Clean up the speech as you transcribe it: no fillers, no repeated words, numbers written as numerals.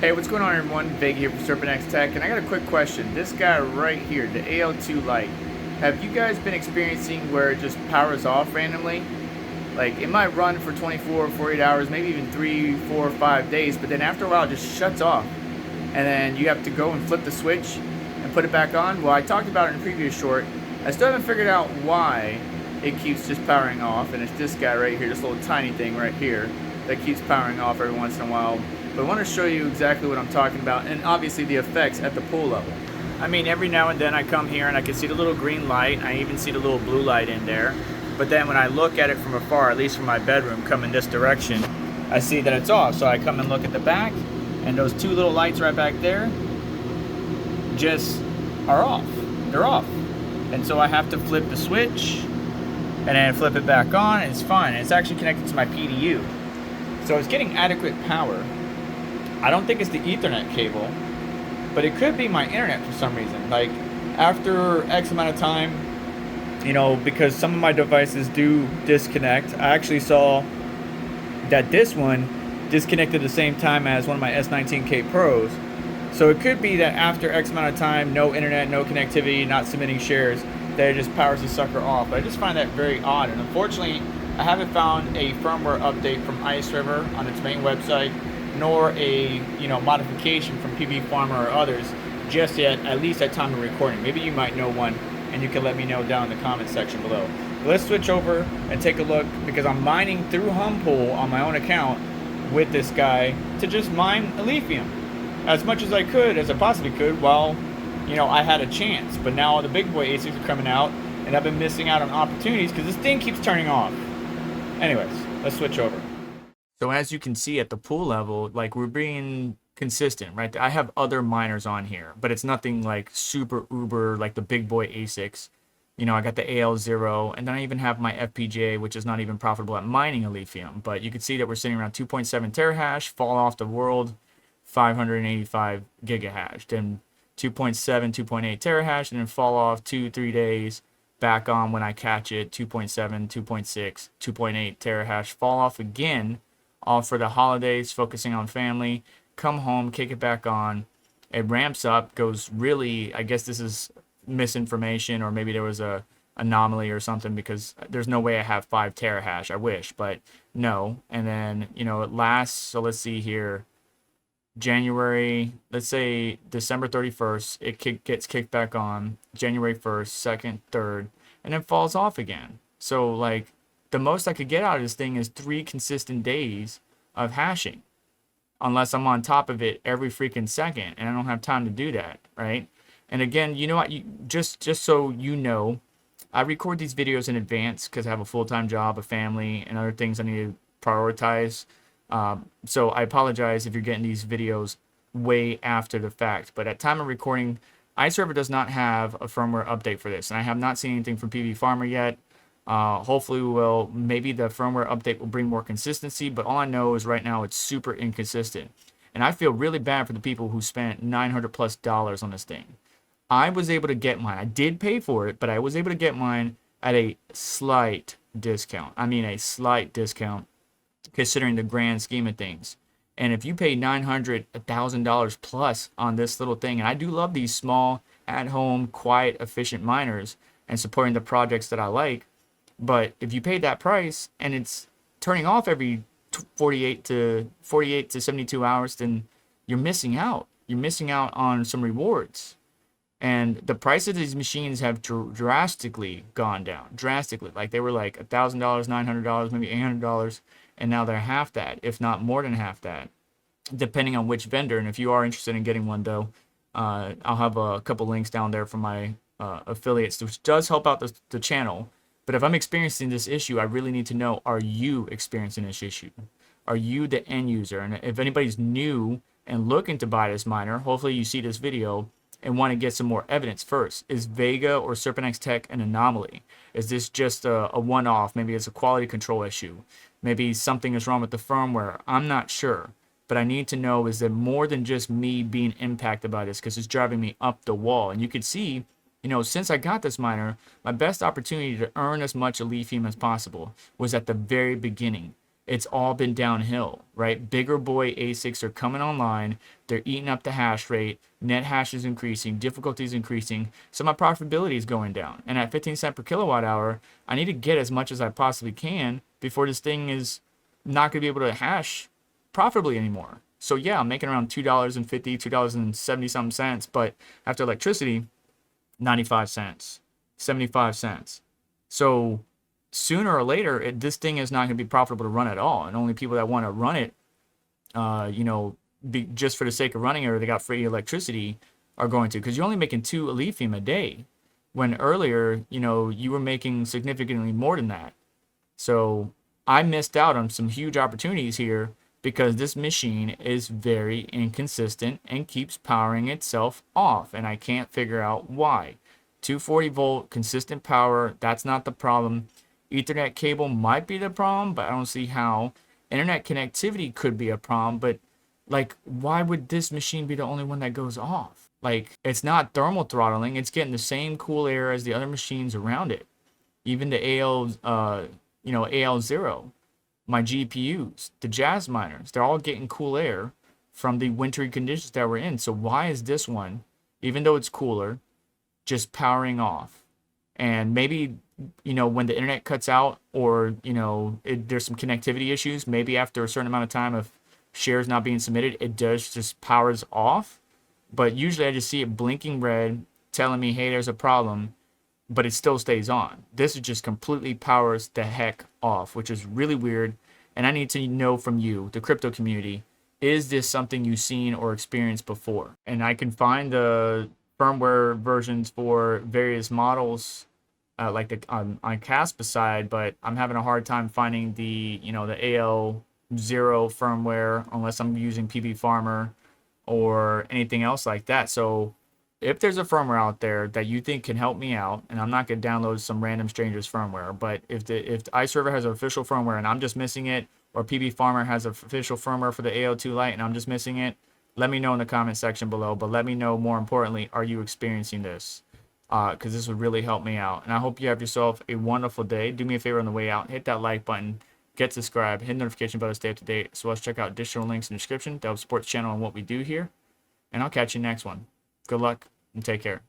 Hey, what's going on everyone? Vega here from SerpentX Tech, and I got a quick question. This guy right here, the AL2 Lite, have you guys been experiencing where it just powers off randomly? Like, it might run for 24, 48 hours, maybe even 3, 4, 5 days, but then after a while it just shuts off. And then you have to go and flip the switch and put it back on. Well, I talked about it in a previous short. I still haven't figured out why it keeps just powering off, and it's this guy right here, this little tiny thing right here, that keeps powering off every once in a while. But I want to show you exactly what I'm talking about, and obviously the effects at the pool level. I mean, every now and then I come here and I can see the little green light, and I even see the little blue light in there. But then when I look at it from afar, at least from my bedroom, coming this direction, I see that it's off. So I come and look at the back, and those two little lights right back there just are off. They're off. And so I have to flip the switch, and then flip it back on, and it's fine. And it's actually connected to my PDU. So it's getting adequate power. I don't think it's the Ethernet cable, but it could be my internet for some reason. Like, after X amount of time, you know, because some of my devices do disconnect. I actually saw that this one disconnected at the same time as one of my S19K Pros. So it could be that after X amount of time, no internet, no connectivity, not submitting shares, that it just powers the sucker off. But I just find that very odd. And unfortunately, I haven't found a firmware update from Iceriver on its main website, nor a modification from PB Farmer or others just yet, at least at time of recording. Maybe you might know one, and you can let me know down in the comment section below. But let's switch over and take a look, because I'm mining through Humpool on my own account with this guy to just mine Alephium as much as I could, as I possibly could, while I had a chance. But now the big boy ASICs are coming out, and I've been missing out on opportunities because this thing keeps turning off. Anyways, let's switch over. So as you can see at the pool level, like, we're being consistent, right? I have other miners on here, but it's nothing like super uber like the big boy ASICs. I got the AL0, and then I even have my FPGA, which is not even profitable at mining Alephium. But you can see that we're sitting around 2.7 terahash, fall off the world, 585 gigahash, then 2.7, 2.8 terahash, and then fall off 2-3 days, back on when I catch it, 2.7, 2.6, 2.8 terahash, fall off again, all for the holidays, focusing on family, come home, kick it back on. It ramps up, goes really, I guess this is misinformation, or maybe there was a anomaly or something, because there's no way I have 5 terahash. I wish, but no. And then, it lasts, so let's see here, January, let's say December 31st, it gets kicked back on, January 1st, 2nd, 3rd, and then falls off again. So, like, the most I could get out of this thing is 3 consistent days of hashing, unless I'm on top of it every freaking second, and I don't have time to do that, right? And again, just so you know, I record these videos in advance because I have a full-time job, a family, and other things I need to prioritize. So I apologize if you're getting these videos way after the fact, but at time of recording, Iceriver does not have a firmware update for this, and I have not seen anything from PB Farmer yet. Hopefully we will. Maybe the firmware update will bring more consistency, but all I know is right now it's super inconsistent. And I feel really bad for the people who spent $900+ on this thing. I was able to get mine. I did pay for it, but I was able to get mine at a slight discount. I mean, a slight discount, considering the grand scheme of things. And if you pay $900, $1,000 plus on this little thing, and I do love these small, at-home, quiet, efficient miners and supporting the projects that I like, but if you pay that price and it's turning off every 48 to 72 hours, then you're missing out. You're missing out on some rewards. And the price of these machines have drastically gone down. Drastically. Like, they were like $1,000, $900, maybe $800, and now they're half that, if not more than half that, depending on which vendor. And if you are interested in getting one, though, I'll have a couple links down there for my affiliates, which does help out the channel. But if I'm experiencing this issue, I really need to know, are you experiencing this issue? Are you the end user? And if anybody's new and looking to buy this miner, hopefully you see this video and want to get some more evidence first. Is Vega or SerpentX Tech an anomaly? Is this just a one-off? Maybe it's a quality control issue. Maybe something is wrong with the firmware. I'm not sure. But I need to know, is there more than just me being impacted by this, because it's driving me up the wall? And you can see, since I got this miner, my best opportunity to earn as much Alephium as possible was at the very beginning. it's all been downhill, right? Bigger boy ASICs are coming online. They're eating up the hash rate. Net hash is increasing. Difficulty is increasing. So my profitability is going down. And at 15 cents per kilowatt hour, I need to get as much as I possibly can before this thing is not going to be able to hash profitably anymore. So yeah, I'm making around $2.50, $2.70 something cents, but after electricity, 95 cents, 75 cents. So sooner or later, this thing is not going to be profitable to run at all. And only people that want to run it, just for the sake of running it, or they got free electricity, are going to. Because you're only making 2 Alephium a day, when earlier, you were making significantly more than that. So I missed out on some huge opportunities here because this machine is very inconsistent and keeps powering itself off, and I can't figure out why. 240 volt consistent power, that's not the problem. Ethernet cable might be the problem, but I don't see how. Internet connectivity could be a problem, but like, why would this machine be the only one that goes off? Like, it's not thermal throttling, it's getting the same cool air as the other machines around it. Even the AL0, my GPUs, the Jazz miners, they're all getting cool air from the wintry conditions that we're in. So why is this one, even though it's cooler, just powering off? And maybe, when the internet cuts out, or, there's some connectivity issues, maybe after a certain amount of time of shares not being submitted, it does just powers off. But usually I just see it blinking red, telling me, hey, there's a problem, but it still stays on. This is just completely powers the heck off, which is really weird. And I need to know from you, the crypto community, is this something you've seen or experienced before? And I can find the firmware versions for various models, like on Caspa side, but I'm having a hard time finding the AL0 firmware unless I'm using PB Farmer or anything else like that. So if there's a firmware out there that you think can help me out, and I'm not going to download some random stranger's firmware, but if the Iceriver has an official firmware and I'm just missing it, or PB Farmer has an official firmware for the AL2 Lite and I'm just missing it, let me know in the comment section below. But let me know, more importantly, are you experiencing this? Because this would really help me out. And I hope you have yourself a wonderful day. Do me a favor on the way out, hit that like button, get subscribed, hit the notification bell to stay up to date, as well as check out additional links in the description to help support the channel and what we do here. And I'll catch you next one. Good luck and take care.